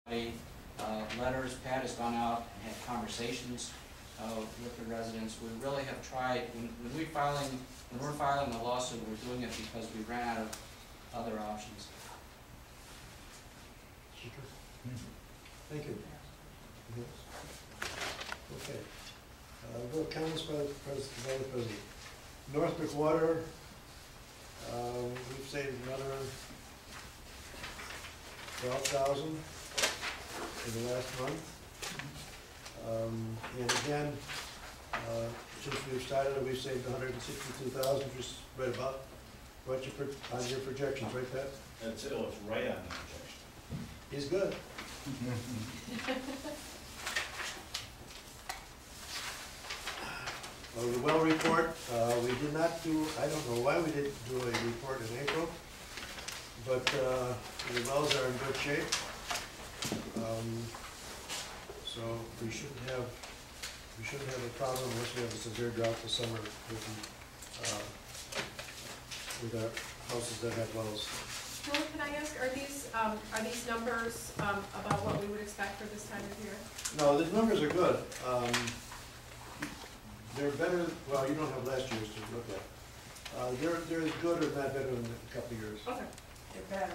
Letters, Pat has gone out and had conversations with the residents. We really have tried, when we're filing a lawsuit, we're doing it because we ran out of other options. Thank you. Okay. We'll comments by the President. Northbrook Water, we've saved another $12,000 in the last month. And again, since we've started, we've saved $162,000, just right about what on your projections, right, Pat? It's right on the projection. He's good. Well, the well report, we did not do, I don't know why we didn't do a report in April, but the wells are in good shape. So we shouldn't have a problem unless we have a severe drought this summer with our houses that have wells. Joel, can I ask, are these numbers about what we would expect for this time of year? No, the numbers are good. They're better. Well, you don't have last year's to look at. They're as good or not better than a couple of years. Okay, they're better.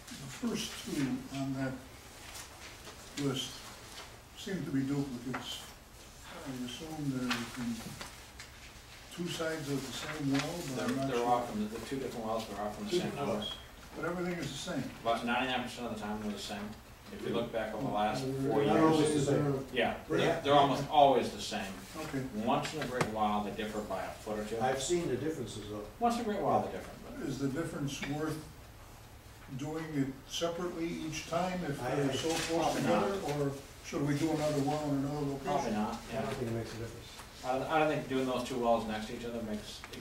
The first two on that list seem to be duplicates. I assume they're two sides of the same well, but I'm not They're sure. all from the two different wells. They're all from the Two same different number. wells, but everything is the same. About 99% of the time they're the same. If you look back over the last 4 Not years, always the same. yeah, they're almost always the same. Okay. Once in a great while, they differ by a foot or two. I've seen the differences though. Once in a great while, they're different. But Is the difference worth doing it separately each time if I- they're so close Probably together, or should we do another well in another probably location? not. I Yeah. don't think it makes a difference. I don't think doing those two wells next to each other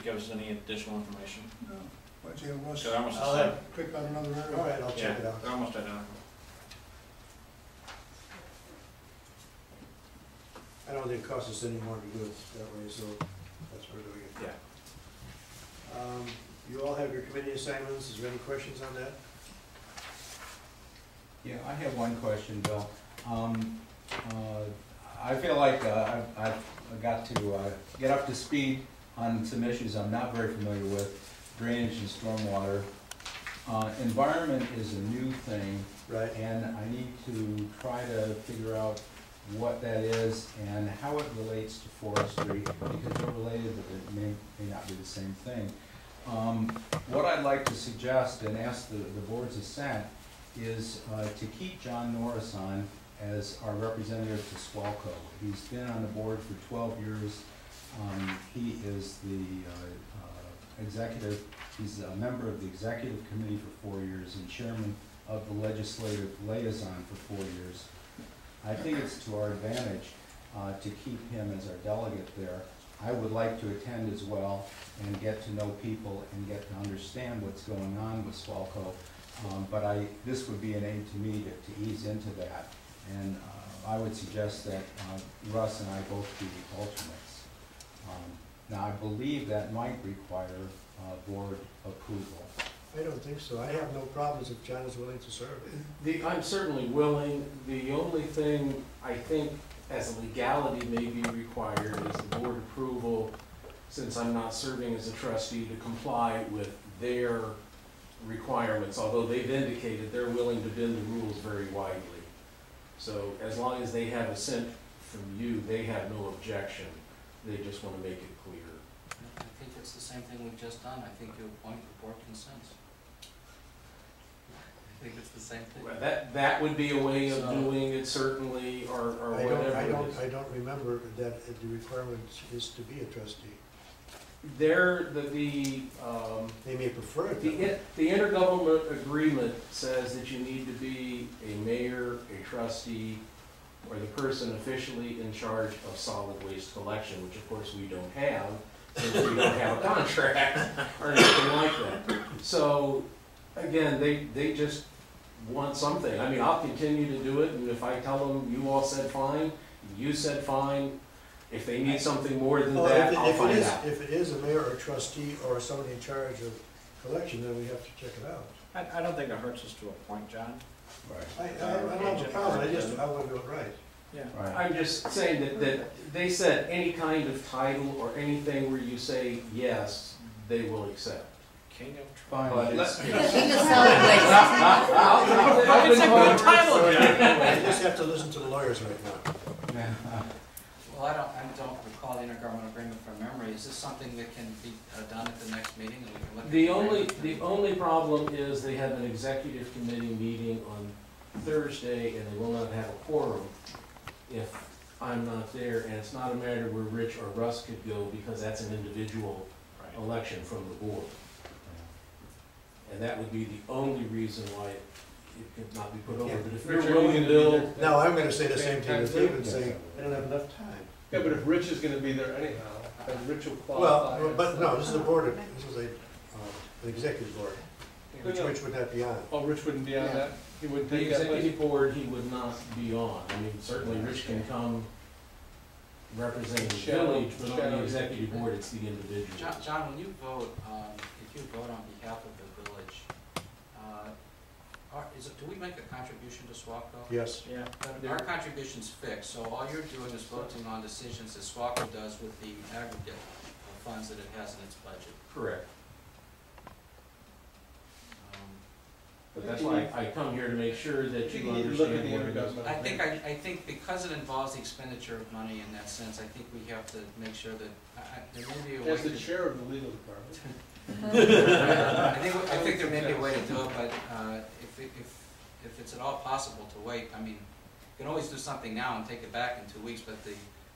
gives us any additional information. No. Why don't you have Russ They're almost I'll the same. pick out another area? All right, I'll check it out. They're almost identical. I don't think it costs us any more to do it that way, so that's where we're doing it. Yeah. You all have your committee assignments. Is there any questions on that? Yeah, I have one question, Bill. I feel like I've got to get up to speed on some issues I'm not very familiar with, drainage and stormwater. Environment is a new thing, Right. and I need to try to figure out what that is and how it relates to forestry, because they're related, but it may not be the same thing. What I'd like to suggest and ask the board's assent is to keep John Norris on as our representative to Swalco. He's been on the board for 12 years. He is the executive, he's a member of the executive committee for 4 years and chairman of the legislative liaison for 4 years. I think it's to our advantage to keep him as our delegate there. I would like to attend as well and get to know people and get to understand what's going on with Swalco. But this would be an aid to me to ease into that. And I would suggest that Russ and I both be alternates. Now I believe that might require board approval. I don't think so. I have no problems if John is willing to serve. I'm certainly willing. The only thing I think as a legality may be required is the board approval, since I'm not serving as a trustee, to comply with their requirements, although they've indicated they're willing to bend the rules very widely. So as long as they have assent from you, they have no objection. They just want to make it clear. I think it's the same thing we've just done. I think you appoint the board consents. I think it's the same thing. Well, that would be a way of doing it, certainly, or whatever it is. I don't remember that the requirement is to be a trustee. They may prefer it. The intergovernmental agreement says that you need to be a mayor, a trustee, or the person officially in charge of solid waste collection, which of course we don't have, since we don't have a contract or anything like that. So, again, they just want something. I mean, I'll continue to do it, and if I tell them, you all said fine, you said fine, if they need something more than that, I'll find out. If it is a mayor or trustee or somebody in charge of collection, then we have to check it out. I don't think it hurts us to appoint John. Right. I don't have a problem, I want to do it right. Yeah. Right. I'm just saying that they said any kind of title or anything where you say yes, they will accept. King of Fine. But it's- King of solid waste. I've It's been a good told- title, I just have to listen to the lawyers right now. Well, I don't recall the intergovernmental agreement from memory. Is this something that can be done at the next meeting and we can look at The only problem is they have an executive committee meeting on Thursday, and they will not have a quorum if I'm not there, and it's not a matter where Rich or Russ could go, because that's an individual Right. election from the board. And that would be the only reason why it could not be put over, but if you're Rich, are you willing, gonna be Bill, there? Now, I'm gonna say the same thing as David, Yes. saying, I don't have enough time. Yeah, but if Rich is gonna be there anyhow, then Rich will Well, qualify. but no, this is a board, this is an executive board, which No. Rich would not be on. Oh, Rich wouldn't be on that? He wouldn't the take that place? executive board, he would not be on. I mean, certainly Rich can come representing the Shadow- village, but on shadow. the executive board, it's the individual. John, when you vote, if you vote on behalf of the village, do we make a contribution to SWACO? Yes. Yeah. But our contribution's fixed, so all you're doing is voting on decisions that SWACO does with the aggregate of funds that it has in its budget. Correct. Um, But that's why I come here to make sure that You you need to look at understand the what it is. intergovernmental. I think because it involves the expenditure of money in that sense, I think we have to make sure that, there may be a way As to. the chair of the legal department. I think there may be a way to do it, but if it's at all possible to wait, I mean, you can always do something now and take it back in 2 weeks, but the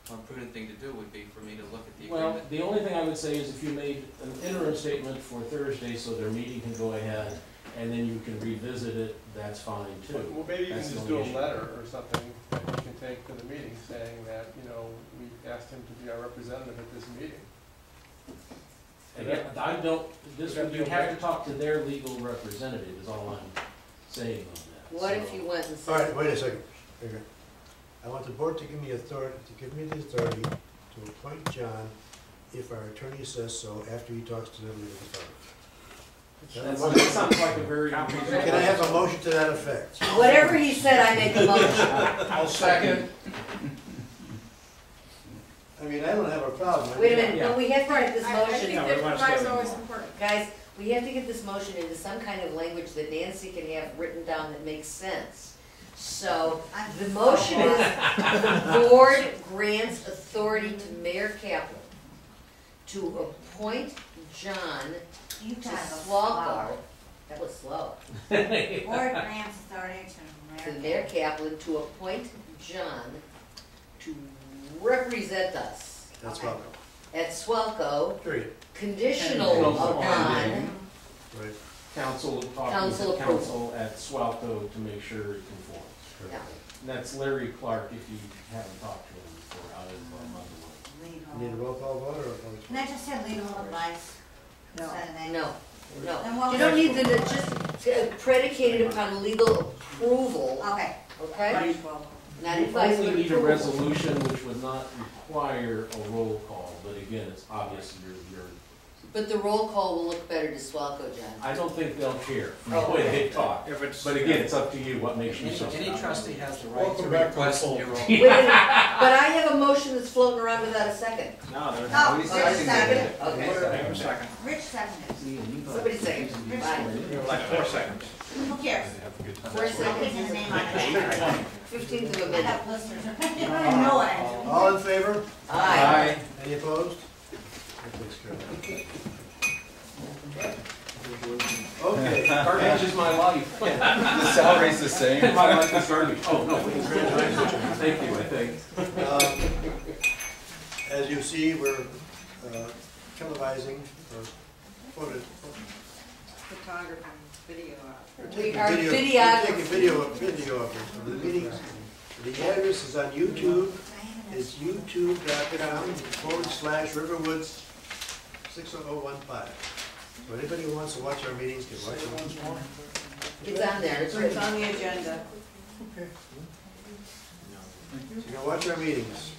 more prudent thing to do would be for me to look at the Well, agreement. the only thing I would say is if you made an interim statement for Thursday so their meeting can go ahead, and then you can revisit it, that's fine too. Well, maybe you can That's the just do a only issue. letter or something that you can take to the meeting saying that, we asked him to be our representative at this meeting. Again, I don't, this, Would that be you have okay? to talk to their legal representative is all I'm saying on that. What if So- you went and All right, said, wait a second. Okay. I want the board to give me the authority to appoint John if our attorney says so after he talks to the legal department. That sounds like a very reasonable. Can I have a motion to that effect? whatever he said, I make a motion. I'll second. I mean, I don't have a problem. Wait a minute, no, we have to get this I motion, think No, that we wanna stay proviso with is the law. important. guys, we have to get this motion into some kind of language that Nancy can have written down that makes sense. So, the motion is, the board grants authority to Mayor Kaplan to appoint John You to talk about Swalco. That was slow. Board grants authority To to Mayor Kaplan to appoint John to represent us That's Okay. welcome. at Swalco, Period. conditional Conditional upon, pending. Right. Council, talking Council to approval. council at Swalco to make sure it conforms. yeah. And that's Larry Clark, if you haven't talked to him before, out of Mundelein. You need a roll call vote or? Can I just have legal advice instead of that? No, no. Then what You was- don't need to, just predicated upon legal approval, Okay. okay? Not You advice, but only need a approval. resolution which would not require a roll call, but again, it's obvious you're, But the roll call will look better to Swalco, John. I don't think they'll care from the Oh, way okay. they talk. If it's. But again, it's up to you, what makes you so. Any trustee has the right to Welcome back to the request fold. your own. Wait a minute, but I have a motion that's floating around without a second. No, there's. No, we Rich seconded seconded it. it. Okay. Second. Rich seconded. Somebody second. Rich Fine. You have like 4 seconds. Who cares? 4 I'm seconds, putting his name on it. 15th of a I minute. have blisters. I don't even know what I'm doing. All in favor? Aye. Any opposed? That takes care of it. Okay. Garbage is my life. The salary's the same. My life is garbage. Oh, no, thank you, I think. As you see, we're televising or photo. Photography, video. We are Taking videographers. video of the meetings. The address is on YouTube. It's youtube.com/Riverwoods 60015. So anybody who wants to watch our meetings can watch them. It's on there, it's written. on the agenda. So you can watch our meetings.